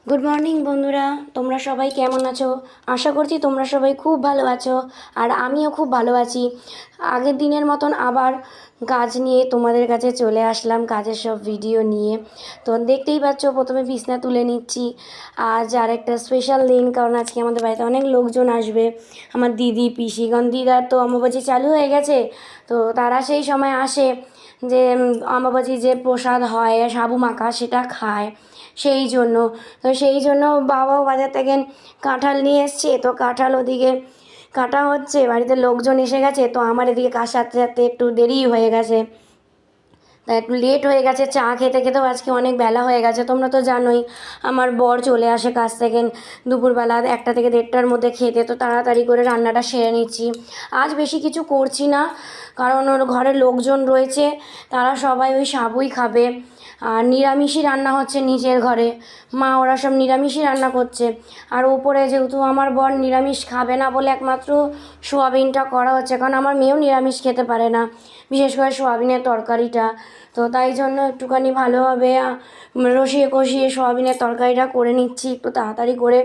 Good morning বন্ধুরা, তোমরা সবাই কেমন আছো? আশা করছি তোমরা সবাই খুব ভালো আছো, আর আমিও খুব ভালো আছি। আগের দিনের মতন আবার কাজ নিয়ে তোমাদের কাছে চলে আসলাম, কাজের সব ভিডিও নিয়ে। তো দেখতেই পাচ্ছ, প্রথমে বিছনা তুলে নিচ্ছি। আজ আর একটা স্পেশাল দিন, কারণ আজকে আমাদের বাড়িতে অনেক লোকজন আসবে। আমার দিদি, পিসি, কারণ দিদার তো অমাবাস্যা চালু হয়ে গেছে, তো তারা সেই সময় আসে যে অমাবাস্যায় যে প্রসাদ হয় সাবু মাখা, সেটা খায়। সেই জন্য বাবাও বাজার থেকে কাঁঠাল নিয়ে এসছে, তো কাঁঠাল ওদিকে কাটা হচ্ছে, বাড়িতে লোকজন এসে গেছে, তো আমার এদিকে কাজ সারতে সারতে একটু দেরি হয়ে গেছে, তা একটু লেট হয়ে গেছে। চা খেতে খেতেও আজকে অনেক বেলা হয়ে গেছে। তোমরা তো জানোই আমার বর চলে আসে কাজ থেকে দুপুরবেলা 1টা থেকে 1:30টার মধ্যে খেতে, তো তাড়াতাড়ি করে রান্নাটা সেরে নিচ্ছি। আজ বেশি কিছু করছি না, কারণ ওর ঘরে লোকজন রয়েছে, তারা সবাই ওই সাবুই খাবে। আর নিরামিষই রান্না হচ্ছে নিচের ঘরে, মা ওরা সব নিরামিষই রান্না করছে। আর ওপরে যেহেতু আমার বর নিরামিষ খাবে না বলে একমাত্র সোয়াবিনটা করা হচ্ছে, কারণ আমার মেয়েও নিরামিষ খেতে পারে না, বিশেষ করে সোয়াবিনের তরকারিটা। তো তাই জন্য একটুখানি ভালোভাবে রসিয়ে কষিয়ে সোয়াবিনের তরকারিটা করে নিচ্ছি একটু তাড়াতাড়ি করে,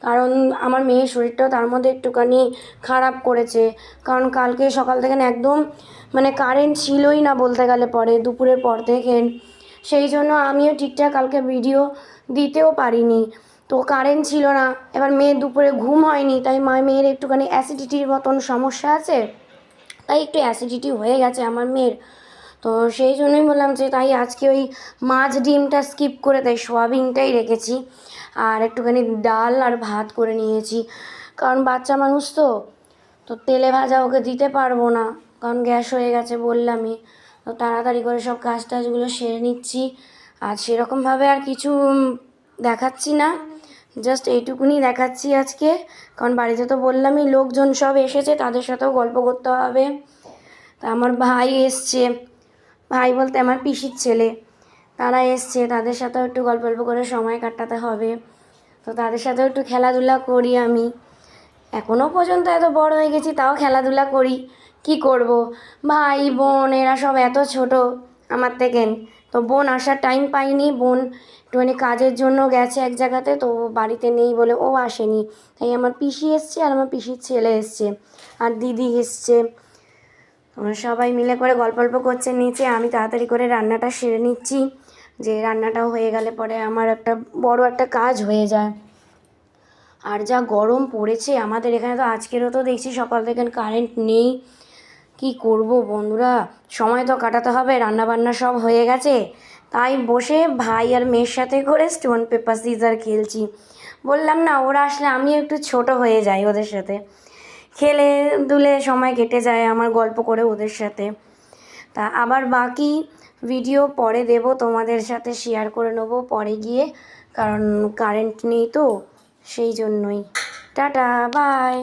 কারণ আমার মেয়ের শরীরটাও তার মধ্যে একটুখানি খারাপ করেছে। কারণ কালকে সকাল থেকে একদম কারেন্ট ছিলই না বলতে গেলে, পরে দুপুরের পর থেকে। সেই জন্য আমিও ঠিকঠাক কালকে ভিডিও দিতেও পারিনি, তো কারেন্ট ছিল না। এবার মেয়ের দুপুরে ঘুম হয়নি, তাই মেয়ের একটুখানি অ্যাসিডিটির মতন সমস্যা আছে, তাই একটু অ্যাসিডিটি হয়ে গেছে আমার মেয়ের। তো সেই জন্যই বললাম যে তাই আজকে ওই মাছ ডিমটা স্কিপ করে তাই সোয়াবিনটাই রেখেছি, আর একটুখানি ডাল আর ভাত করে নিয়েছি। কারণ বাচ্চা মানুষ তো তো তেলে ভাজা ওকে দিতে পারবো না, কারণ গ্যাস হয়ে গেছে বললামই। তো তাড়াতাড়ি করে সব কাজ টাজগুলো সেরে নিচ্ছি। আর সেরকমভাবে আর কিছু দেখাচ্ছি না, জাস্ট এইটুকুনি দেখাচ্ছি আজকে, কারণ বাড়িতে তো বললামই লোকজন সব এসেছে, তাদের সাথেও গল্প করতে হবে। তা আমার ভাই এসছে, ভাই বলতে আমার পিসির ছেলে, তারা এসছে, তাদের সাথেও একটু গল্প করে সময় কাটাতে হবে। তো তাদের সাথেও একটু খেলাধুলা করি আমি। এখনও পর্যন্ত এত বড় হয়ে গেছি, তাও খেলাধুলা করি। কি করব, ভাই বোন এরা সব এত ছোট আমার থেকে, তো বোন আসার টাইম পাইনি। বোন একটুখানি কাজের জন্য গেছে এক জায়গাতে, তো বাড়িতে নেই বলে ও আসেনি। তাই আমার পিসি এসছে, আর আমার পিসির ছেলে এসছে, আর দিদি এসছে। আমরা সবাই মিলে করে গল্প করছে নিচে। আমি তাড়াতাড়ি করে রান্নাটা সেরে নিচ্ছি, যে রান্নাটাও হয়ে গেলে পরে আমার একটা বড় একটা কাজ হয়ে যায়। আর যা গরম পড়েছে আমাদের এখানে, তো আজকেরও তো দেখছি সকাল থেকে কারেন্ট নেই। কি করব বন্ধুরা, সময় তো কাটাতে হবে, রান্নাবান্না সব হয়ে গেছে, তাই বসে ভাই আর মেয়ের সাথে করে স্টোন পেপার সিজার খেলছি। বললাম না, ওরা আসলে আমিও একটু ছোট হয়ে যাই, ওদের সাথে খেলে দুলে সময় কেটে যায় আমার গল্প করে ওদের সাথে। তা আবার বাকি ভিডিও পরে দেব, তোমাদের সাথে শেয়ার করে নেবো পরে গিয়ে, কারণ কারেন্ট নেই তো সেই জন্যই। Tata, by.